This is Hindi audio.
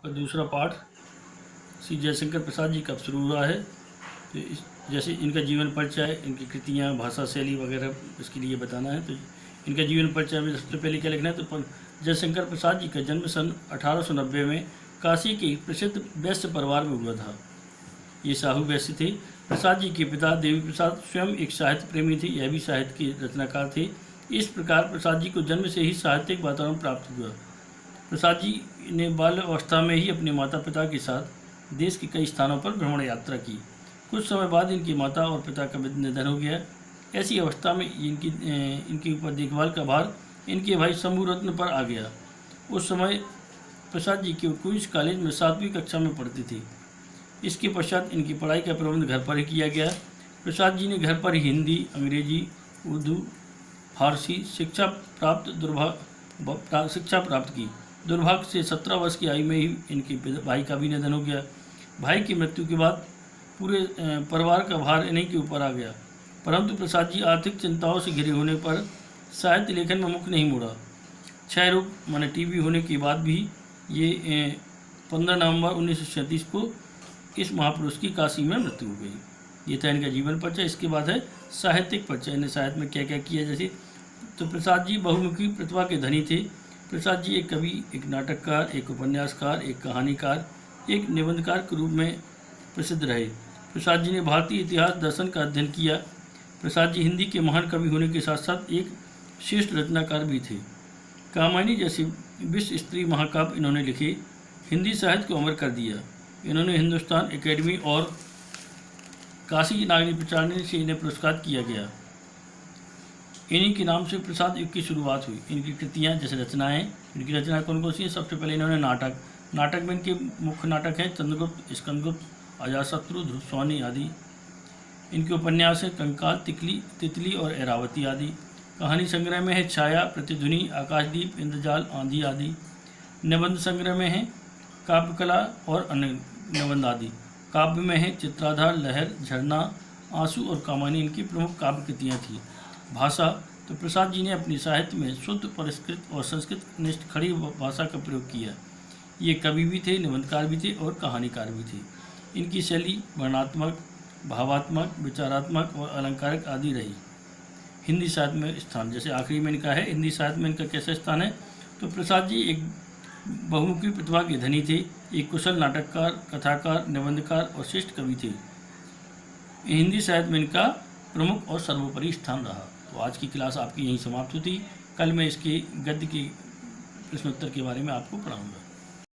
आपका दूसरा पाठ श्री जयशंकर प्रसाद जी कब शुरू हुआ है। तो जैसे इनका जीवन परिचय, इनकी कृतियाँ, भाषा शैली वगैरह इसके लिए बताना है। तो इनका जीवन परिचय में सबसे पहले क्या लिखना है, तो जयशंकर प्रसाद जी का जन्म सन 1890 में काशी के प्रसिद्ध वैश्य परिवार में हुआ था। ये साहू वैश्य थे। प्रसाद जी के पिता देवी प्रसाद स्वयं एक साहित्य प्रेमी थे, यह भी साहित्य के रचनाकार थे। इस प्रकार प्रसाद जी को जन्म से ही साहित्यिक वातावरण प्राप्त हुआ। प्रसाद जी ने बाल्य अवस्था में ही अपने माता पिता के साथ देश के कई स्थानों पर भ्रमण यात्रा की। कुछ समय बाद इनकी माता और पिता का निधन हो गया। ऐसी अवस्था में इनके ऊपर देखभाल का भार इनके भाई शंभू रत्न पर आ गया। उस समय प्रसाद जी के क्वींस कॉलेज में 7वीं कक्षा में पढ़ते थे। इसके पश्चात इनकी पढ़ाई का प्रबंध घर पर ही किया गया। प्रसाद जी ने घर पर ही हिंदी, अंग्रेजी, उर्दू, फारसी शिक्षा प्राप्त की। दुर्भाग्य से 17 वर्ष की आयु में ही इनके भाई का भी निधन हो गया। भाई की मृत्यु के बाद पूरे परिवार का भार इन्हीं के ऊपर आ गया। परंतु प्रसाद जी आर्थिक चिंताओं से घिरे होने पर साहित्य लेखन में मुख नहीं मोड़ा। क्षय रोग माने टीबी होने के बाद भी ये 15 नवंबर 1937 को इस महापुरुष की काशी में मृत्यु हो गई। ये था इनका जीवन परिचय। इसके बाद है साहित्यिक परिचय। इन्हें साहित्य में क्या क्या किया, जैसे तो प्रसाद जी बहुमुखी प्रतिभा के धनी थे। प्रसाद जी एक कवि, एक नाटककार, एक उपन्यासकार, एक कहानीकार, एक निबंधकार के रूप में प्रसिद्ध रहे। प्रसाद जी ने भारतीय इतिहास दर्शन का अध्ययन किया। प्रसाद जी हिंदी के महान कवि होने के साथ साथ एक श्रेष्ठ रचनाकार भी थे। कामायनी जैसे विश्व स्त्री महाकाव्य इन्होंने लिखे, हिंदी साहित्य को अमर कर दिया। इन्होंने हिंदुस्तान एकेडमी और काशी नागरिक प्रचारणी से इन्हें पुरस्कार किया गया। इन्हीं के नाम से प्रसाद युग की शुरुआत हुई। इनकी कृतियाँ जैसे रचनाएँ, इनकी रचनाएँ कौन कौन सी हैं? सबसे पहले इन्होंने नाटक में इनके मुख्य नाटक हैं चंद्रगुप्त, स्कंदगुप्त, अजातशत्रु, ध्रुवस्वामी आदि। इनके उपन्यास हैं कंकाल, तितली और ऐरावती आदि। कहानी संग्रह में है छाया, प्रतिध्वनि, आकाशदीप, इंद्रजाल, आंधी आदि। निबंध संग्रह में है काव्यकला और अन्य निबंध आदि। काव्य में है चित्राधार, लहर, झरना, आंसू और कामायनी इनकी प्रमुख काव्य कृतियाँ थी। भाषा तो प्रसाद जी ने अपनी साहित्य में शुद्ध, परिष्कृत और संस्कृत निष्ठ खड़ी भाषा का प्रयोग किया। ये कवि भी थे, निबंधकार भी थे और कहानीकार भी थे। इनकी शैली वर्णनात्मक, भावात्मक, विचारात्मक और अलंकारिक आदि रही। हिंदी साहित्य में स्थान, जैसे आखिरी में इनका है हिंदी साहित्य में इनका कैसा स्थान है, तो प्रसाद जी एक बहुमुखी प्रतिभा के धनी थे, एक कुशल नाटककार, कथाकार, निबंधकार और श्रेष्ठ कवि थे। हिंदी साहित्य में इनका प्रमुख और सर्वोपरि स्थान रहा। तो आज की क्लास आपकी यहीं समाप्त होती। कल मैं इसके गद्य के प्रश्नोत्तर के बारे में आपको पढ़ाऊँगा।